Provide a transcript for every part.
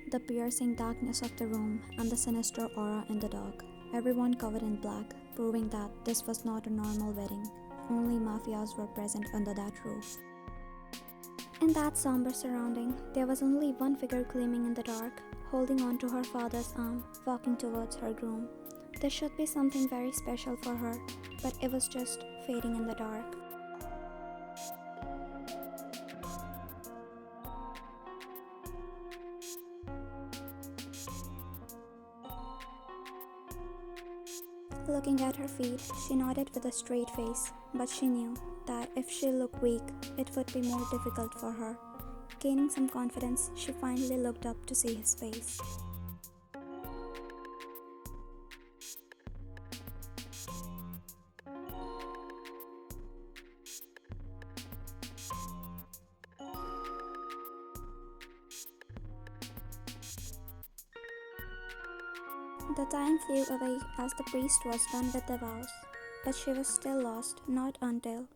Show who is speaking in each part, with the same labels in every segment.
Speaker 1: The piercing darkness of the room and the sinister aura in the dark. Everyone covered in black, proving that this was not a normal wedding. Only mafias were present under that roof. In that somber surrounding, there was only one figure gleaming in the dark, holding on to her father's arm, walking towards her groom. This should be something very special for her, but it was just fading in the dark. Looking at her feet, she nodded with a straight face, but she knew that if she looked weak, it would be more difficult for her. Gaining some confidence, she finally looked up to see his face. The time flew away as the priest was done with the vows, but she was still lost, not until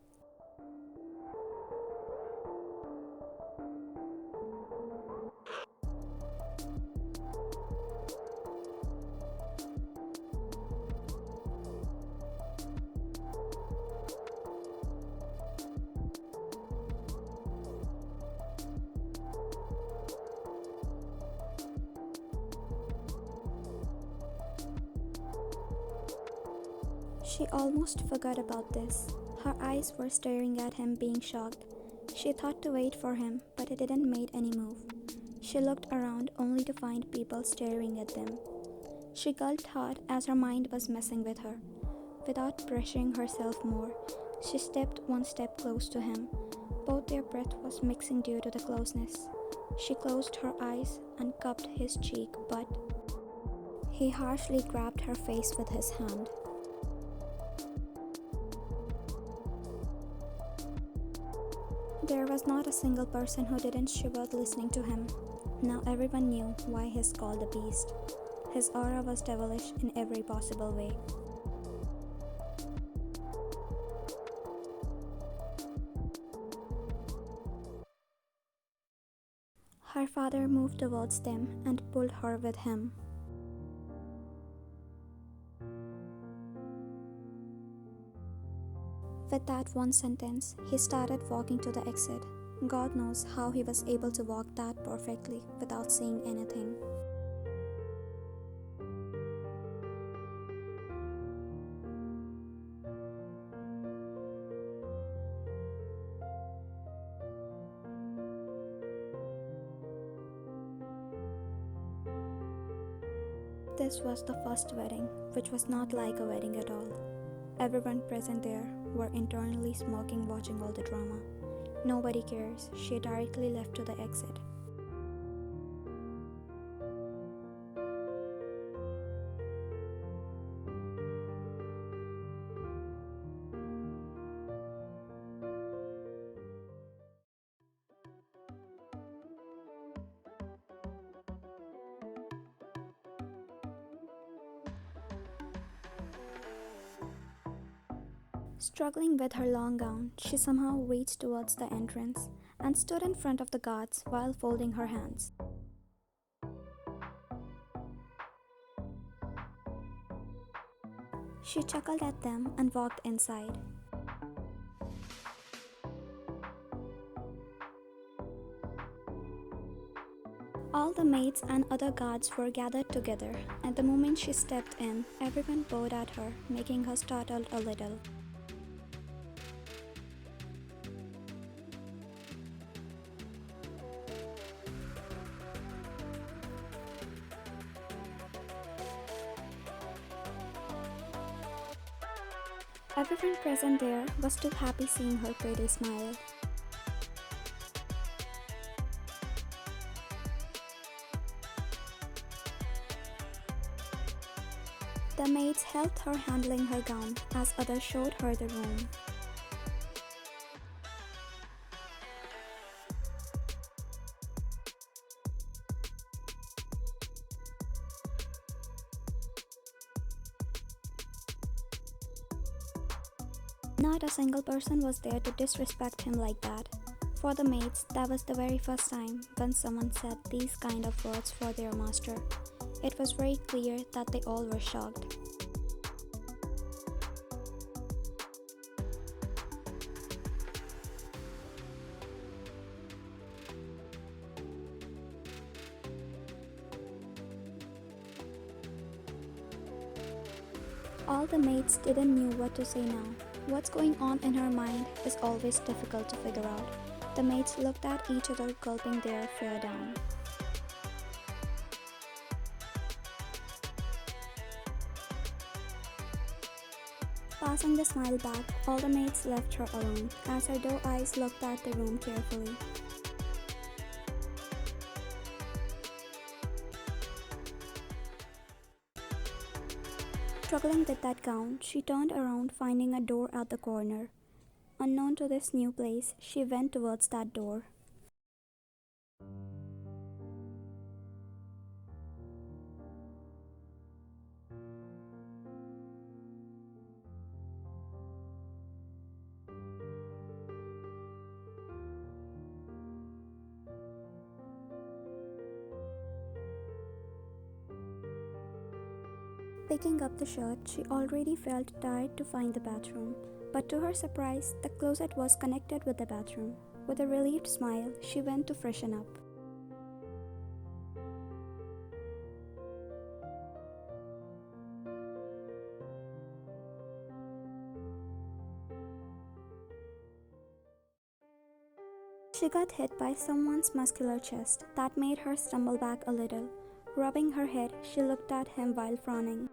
Speaker 1: she almost forgot about this. Her eyes were staring at him, being shocked. She thought to wait for him, but he didn't make any move. She looked around only to find people staring at them. She gulped hard as her mind was messing with her. Without pressuring herself more, she stepped one step close to him. Both their breath was mixing due to the closeness. She closed her eyes and cupped his cheek, but he harshly grabbed her face with his hand. There was not a single person who didn't shiver listening to him. Now everyone knew why he's called the Beast. His aura was devilish in every possible way. Her father moved towards them and pulled her with him. With that one sentence, he started walking to the exit. God knows how he was able to walk that perfectly without seeing anything. This was the first wedding, which was not like a wedding at all. Everyone present there were internally smirking, watching all the drama. Nobody cares. She directly left to the exit. Struggling with her long gown, she somehow reached towards the entrance and stood in front of the guards while folding her hands. She chuckled at them and walked inside. All the maids and other guards were gathered together, and the moment she stepped in, everyone bowed at her, making her startled a little. Everyone present there was too happy seeing her pretty smile. The maids helped her handling her gown as others showed her the room. Not a single person was there to disrespect him like that. For the maids, that was the very first time when someone said these kind of words for their master. It was very clear that they all were shocked. All the maids didn't know what to say now. What's going on in her mind is always difficult to figure out. The maids looked at each other, gulping their fear down. Passing the smile back, all the maids left her alone as her doe eyes looked at the room carefully. Struggling with that gown, she turned around, finding a door at the corner. Unknown to this new place, she went towards that door. Picking up the shirt, she already felt tired to find the bathroom. But to her surprise, the closet was connected with the bathroom. With a relieved smile, she went to freshen up. She got hit by someone's muscular chest that made her stumble back a little. Rubbing her head, she looked at him while frowning.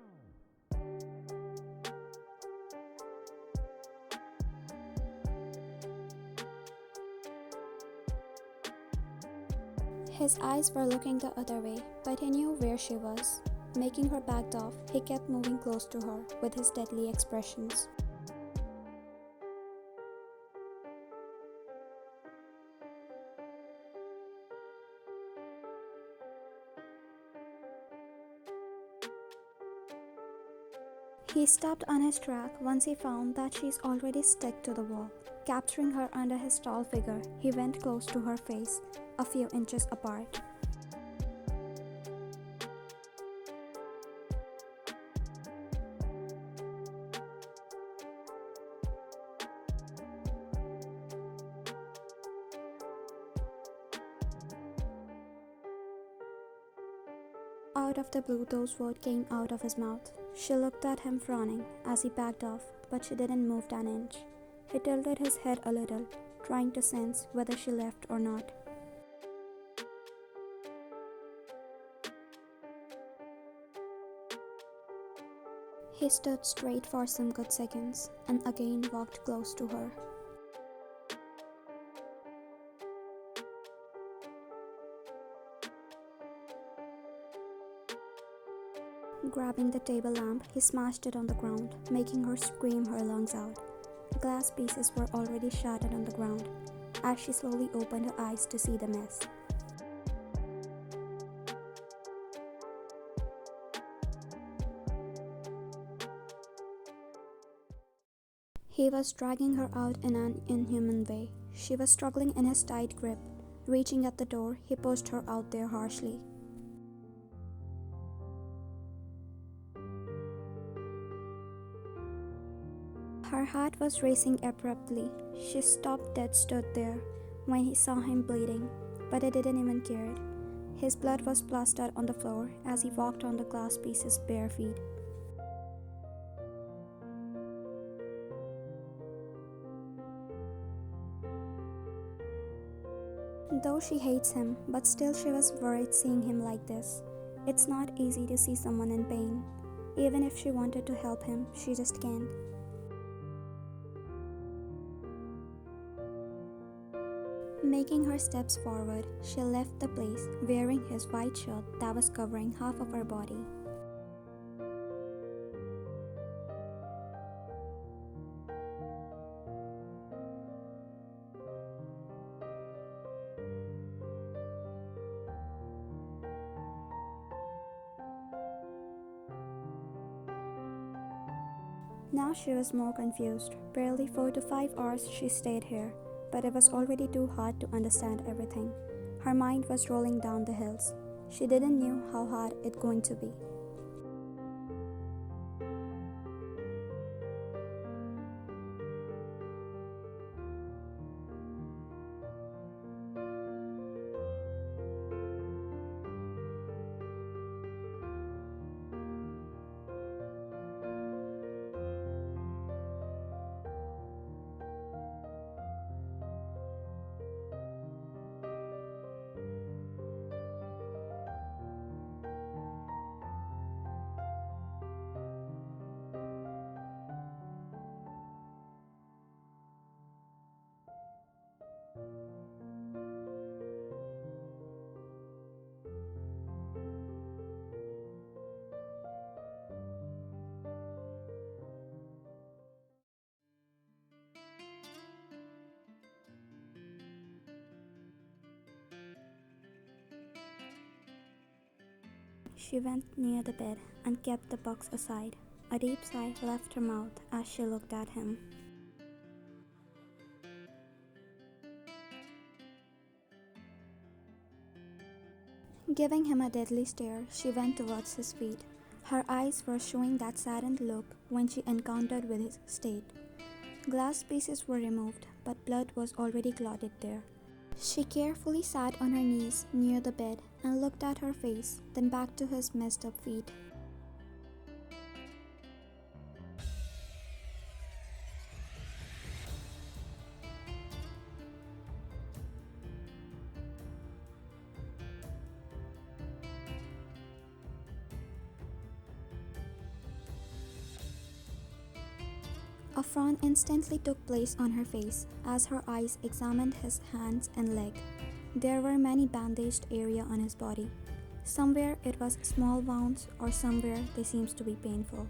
Speaker 1: His eyes were looking the other way, but he knew where she was. Making her back off, he kept moving close to her with his deadly expressions. He stopped on his track once he found that she's already stuck to the wall. Capturing her under his tall figure, he went close to her face, a few inches apart. Out of the blue, those words came out of his mouth. She looked at him frowning as he backed off, but she didn't move an inch. He tilted his head a little, trying to sense whether she left or not. He stood straight for some good seconds and again walked close to her. Grabbing the table lamp, he smashed it on the ground, making her scream her lungs out. Glass pieces were already shattered on the ground as she slowly opened her eyes to see the mess. He was dragging her out in an inhuman way. She was struggling in his tight grip. Reaching at the door, he pushed her out there harshly. Her heart was racing abruptly. She stopped dead, stood there when he saw him bleeding, but he didn't even care. His blood was plastered on the floor as he walked on the glass pieces bare feet. Though she hates him, but still she was worried seeing him like this. It's not easy to see someone in pain. Even if she wanted to help him, she just can't. Making her steps forward, she left the place wearing his white shirt that was covering half of her body. Now she was more confused. Barely 4 to 5 hours she stayed here. but it was already too hard to understand everything. Her mind was rolling down the hills. She didn't know how hard it going to be. She went near the bed and kept the box aside. A deep sigh left her mouth as she looked at him. Giving him a deadly stare, she went towards his feet. Her eyes were showing that saddened look when she encountered with his state. Glass pieces were removed, but blood was already clotted there. She carefully sat on her knees near the bed and looked at her face, then back to his messed up feet. A frown instantly took place on her face as her eyes examined his hands and leg. There were many bandaged areas on his body. Somewhere it was small wounds, or somewhere they seemed to be painful.